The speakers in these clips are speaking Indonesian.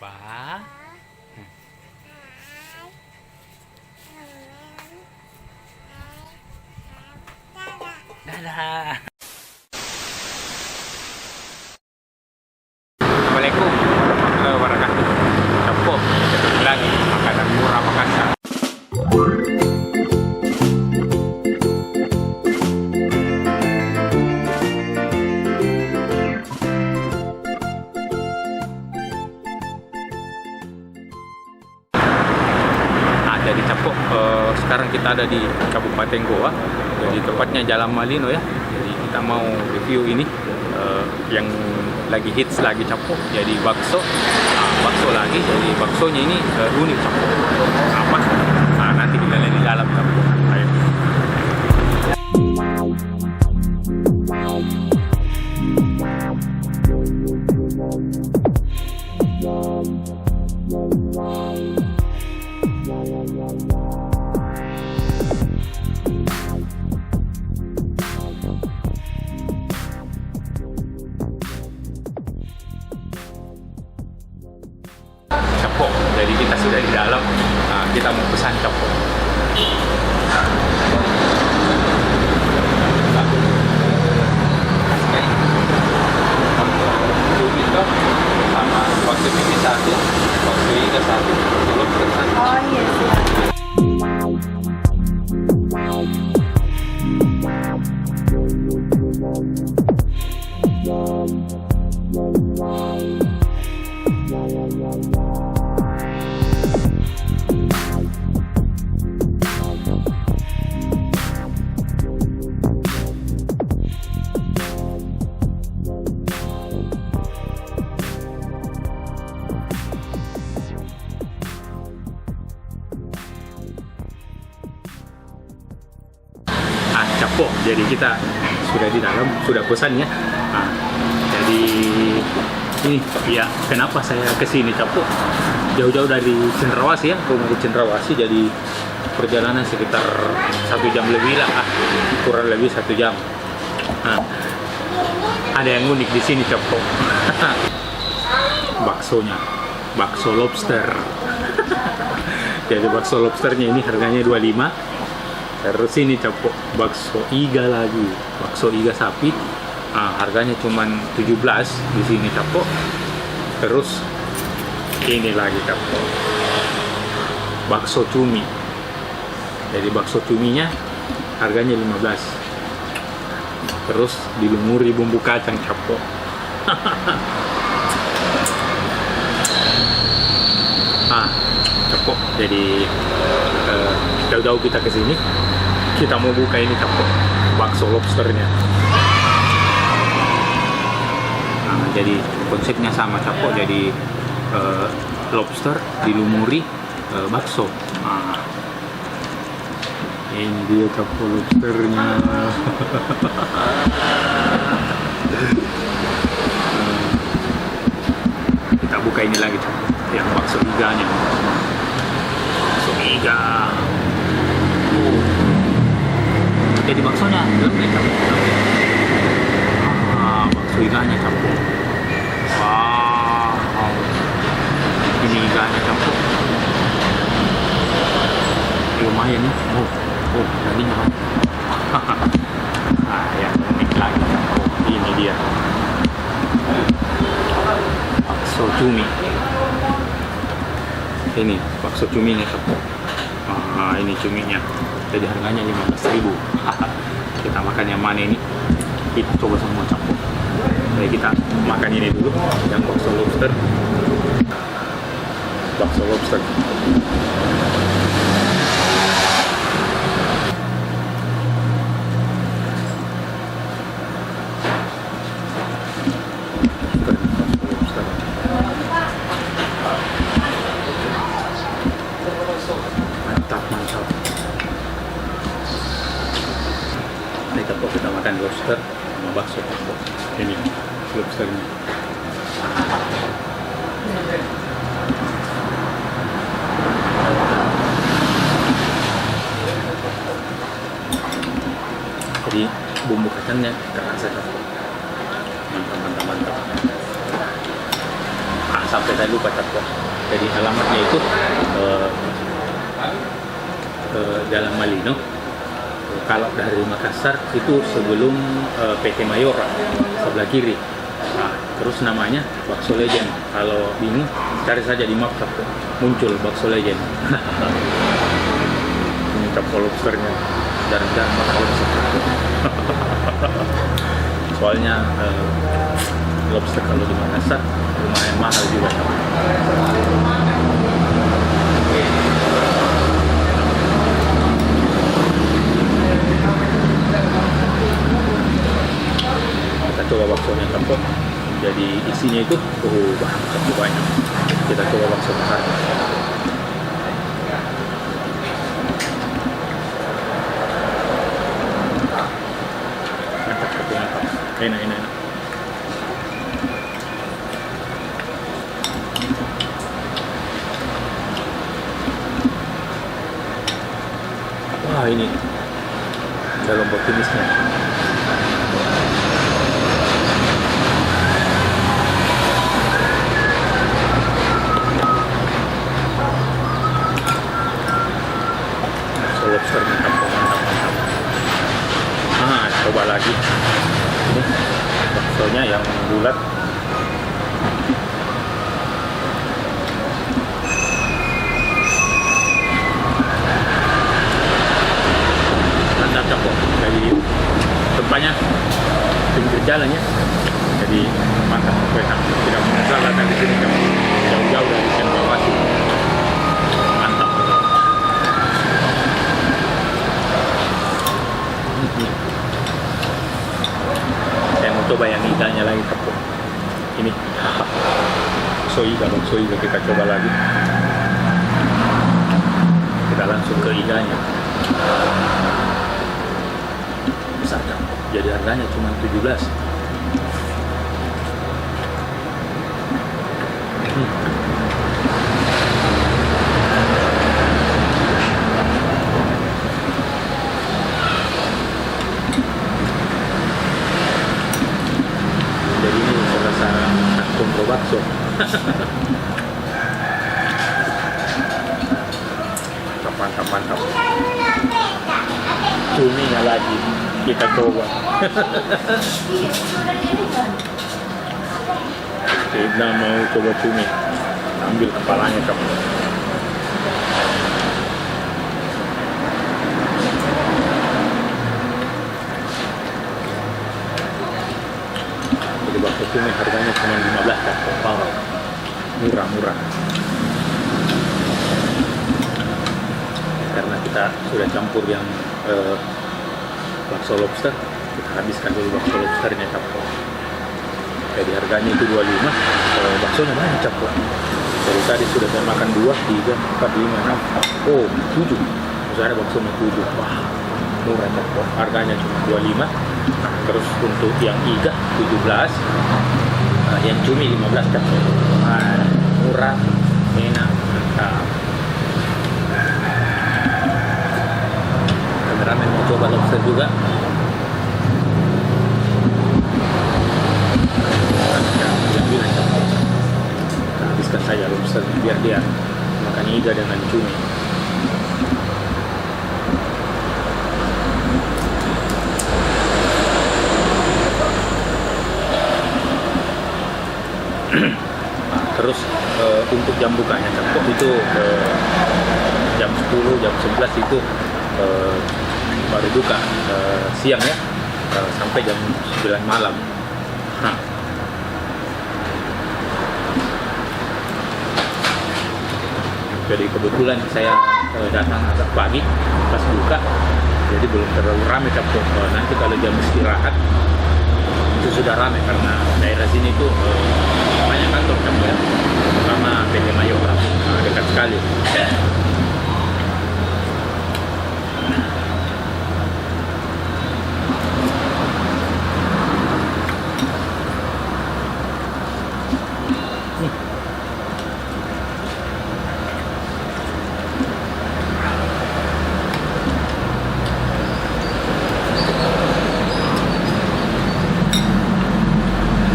Apa? Dadah. Assalamualaikum warahmatullahi wabarakatuh. Capo, ketemu lagi makanan murah Makassar. Jadi Capo, sekarang kita ada di Kabupaten Goa, jadi tepatnya Jalan Malino ya. Jadi kita mau review ini yang lagi hits lagi Capo. Jadi bakso, bakso lagi. Jadi baksonya ini unik Capo. Apa? Nanti kita lihat di dalam Capo. Ayo. Capo, jadi kita sudah di dalam. Kita mau pesan Capo. Sama waktu ini satu, waktu ini satu, belum pesan. Oh iya siap. Capo, jadi kita sudah di dalam, sudah pesan ya. Jadi ini ya kenapa saya kesini Capo, jauh-jauh dari Cendrawasih ya, rumah di Cendrawasih, jadi perjalanan sekitar 1 jam lebih lah, kurang lebih 1 jam. Ada yang unik di sini Capo. Baksonya, bakso lobster. Jadi bakso lobsternya ini harganya 25. Terus ini Capo, bakso iga lagi, bakso iga sapi, harganya cuma 17 di sini Capo. Terus ini lagi Capo, bakso cumi. Jadi bakso cuminya harganya 15. Terus dilumuri bumbu kacang Capo. Capo, jadi jauh-jauh kita ke sini, kita mau buka ini Capo, bakso lobsternya. Jadi konsepnya sama Capo, jadi lobster dilumuri bakso. Ini dia Capo lobsternya. Kita buka ini lagi Capo, yang bakso iganya. Bakso iga. Jadi baksonya lembek Capo. Bakso iganya Capo. Wow. Ini iganya Capo. Lumayan nih. Dagingnya kan. Yang unik lagi Capo. Ini dia. Bakso cumi. Ini bakso cuminya Capo. Ini cuminya. Jadi harganya 15.000. Kita makan yang mana ini? Kita coba semua Capo. Jadi kita makan ini dulu, yang bakso lobster. Bakso lobster. Mantap. Ini Capo, kita makan lobster sama bakso Capo. Ini lobsternya. Jadi bumbu kacangnya kerasa Capo. Mantap. sampai saya lupa Capko. Jadi alamatnya itu Jalan Malino. Kalau dari Makassar itu sebelum PT Mayora sebelah kiri. Nah, terus namanya Bakso Legend. Kalau bingung cari saja di map Capko, muncul Bakso Legend. Ini Capko lobsternya, jarang-jarang makan lobster. Soalnya lobster kalau di Makassar lumayan mahal juga Capko. Kita coba baksonya Capko. Jadi isinya itu banyak. Kita coba bakso bakar. Mantap Capko, mantap. Enak. Wah, ini ada lombok tumisnya. Lobster mantap. Coba lagi. Ini baksonya yang bulat. Mantap Capko. Jadi tempatnya pinggir jalan ya. Jadi mantap, enak. Tidak menyesal datang di sini Capko. Jauh-jauh dari Cendrawasih. Mantap. Saya mau coba yang iganya lagi Capko. Ini bakso iga kita coba lagi. Kita langsung ke iganya. Besar Capko. Jadi harganya cuma 17. Jadi ini rasa kompro bakso. Mantap. Cuminya lagi kita coba. Kita mau coba cumi. Ambil kepalanya Capko. Jadi bakso cumi harganya cuma 15 Capko. Wow. Murah. Karena kita sudah campur yang bakso lobster, kita habiskan dulu bakso lobsternya Capko. Jadi harganya itu 25. Baksonya banyak Capko. Dari tadi sudah saya makan 2, 3, 4, 5, 6. Oh, 7. Terus ada baksonya 7. Wah, murah Capko. Harganya cuma 25. Nah, terus untuk yang iga 17. Yang cumi 15 Capko. Murah, enak, mantap. Kameramen mau coba lobster juga. Kita habiskan saja lobster biar dia makan iga dengan cumi. Nah, terus untuk jam bukanya Capko itu jam 10, jam 11 itu baru buka siang ya, sampai jam 9 malam. Nah, jadi kebetulan saya datang agak pagi pas buka, jadi belum terlalu ramai Capko. Nanti kalau jam istirahat itu sudah ramai karena daerah sini tuh banyak kantor Capko ya, terutama PT Mayora, dekat sekali.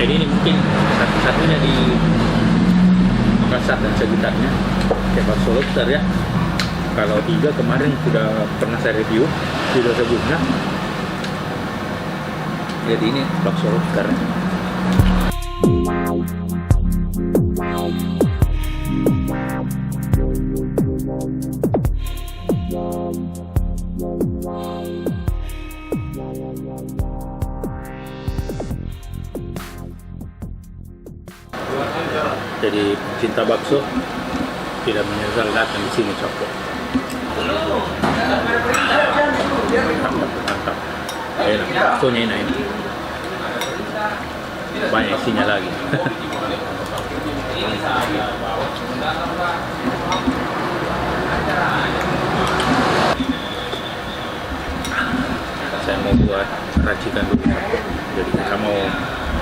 Jadi ini mungkin satu-satunya Kasar dan sekitarnya, kayak bakso lobster ya. Kalau tiga kemarin sudah pernah saya review video sebelumnya. Jadi ini bakso lobster. Jadi cinta bakso tidak menyesal datang di sini Cokro. Mantap. Enak, baksonya enak ini. Banyak isinya lagi. Saya mau buat racikan dulu. Jadi kita mau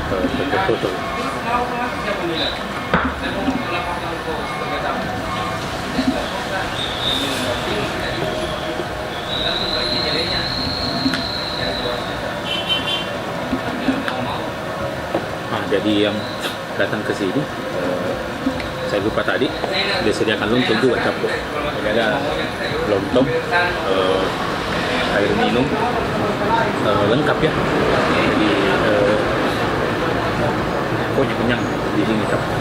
foto-foto. Jadi yang datang ke sini, saya lupa tadi, dia sediakan lontong juga Cokro. Jadi ada lontong, air minum, lengkap ya. Jadi pokoknya kenyang di sini Cokro.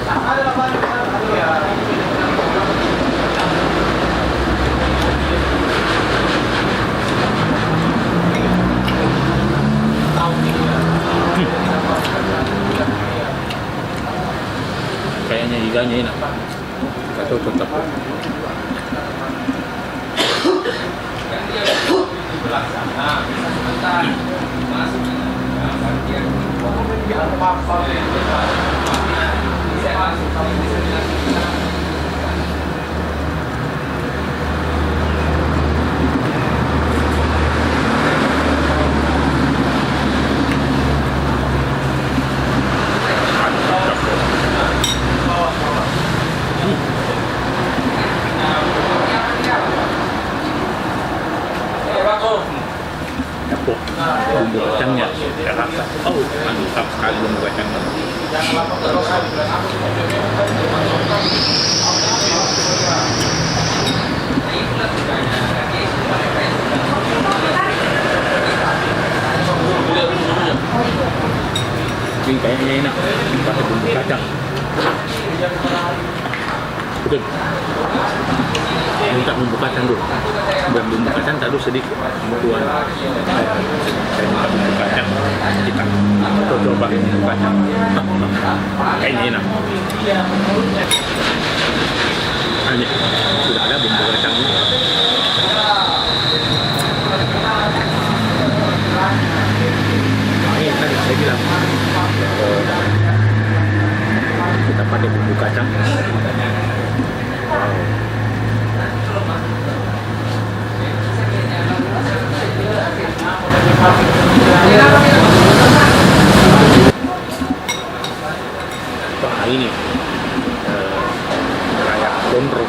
Kayaknya iganya enak, nggak tahu tetap. Bumbu kacangnya terasa, mantap sekali bumbu kacangnya. Ini kayaknya enak pakai bumbu kacang. Betul. Minta bumbu kacang dulu. Dan bumbu kacang tadi sedikit. Kemudian saya minta bumbu kacang. Kita coba bumbu kacang. Kayaknya enak. Hanya sudah ada bumbu kacang. Ini tadi saya bilang kita pakai bumbu kacang. Wah ini kayak gondro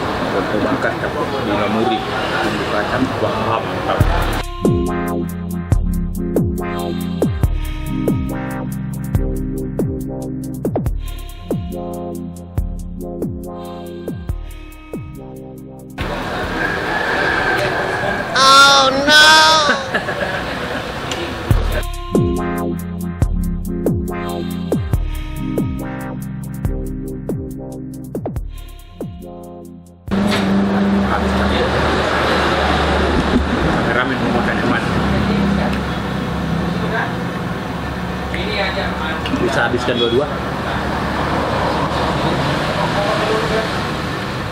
bakar di lamuri bumbu kacang. Wah mantap. Oh no! Ramen memakan hemat. Bisa habiskan dua-dua.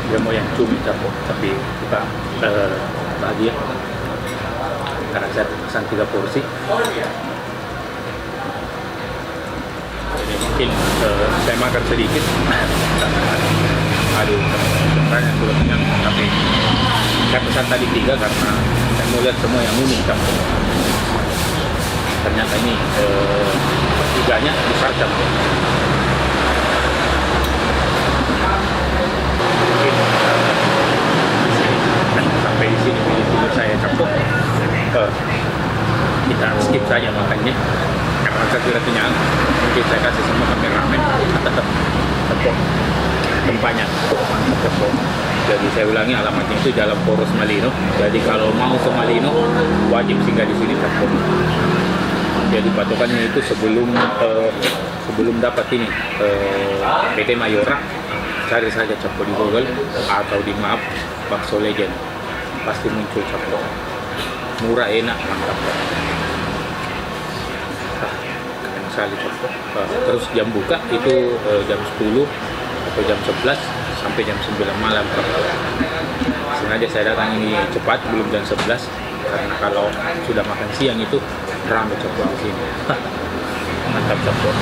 Dia mau yang cumi tapi kita bahagia karena saya pesan 3 porsi. Jadi mungkin saya makan sedikit. Aduh, sebenarnya sudah kenyang, tapi saya pesan tadi 3 karena saya mau lihat semua yang unik campur. Ternyata ini 3-nya besar campur. Sampai di sini video saya campur. Kita skip saja makannya karena saya sudah kenyang. Mungkin saya kasih semua pakai ramen tetap campur. tempatnya mantap Capok. Jadi saya ulangi, alamatnya itu Jalan Poros Malino. Jadi kalau mau ke Malino wajib singgah di sini Capok. Jadi patokannya itu sebelum dapat ini PT Mayora, cari saja Capok di Google atau di map bakso legend, pasti muncul Capok. Murah, enak, mantap. Keren sekali Capok. Terus jam buka itu jam 10 atau jam 11 sampai jam 9 malam. Sengaja saya datang ini cepat, belum jam 11, karena kalau sudah makan siang itu ramai Capok di sini. Mantap Capok.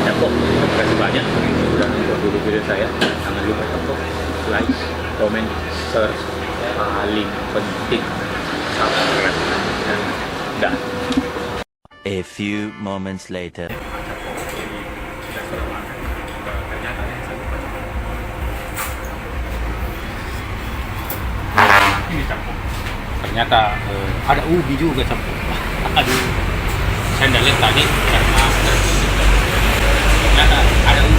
Capok, terima kasih banyak sudah nonton dulu video saya. Jangan lupa Capok, like, comment, share, paling penting subscribe, dan dah. A few moments later. Ini Capok. Ternyata ada ubi juga Capok. Aduh, saya tidak lihat tadi karena ternyata ada ubi.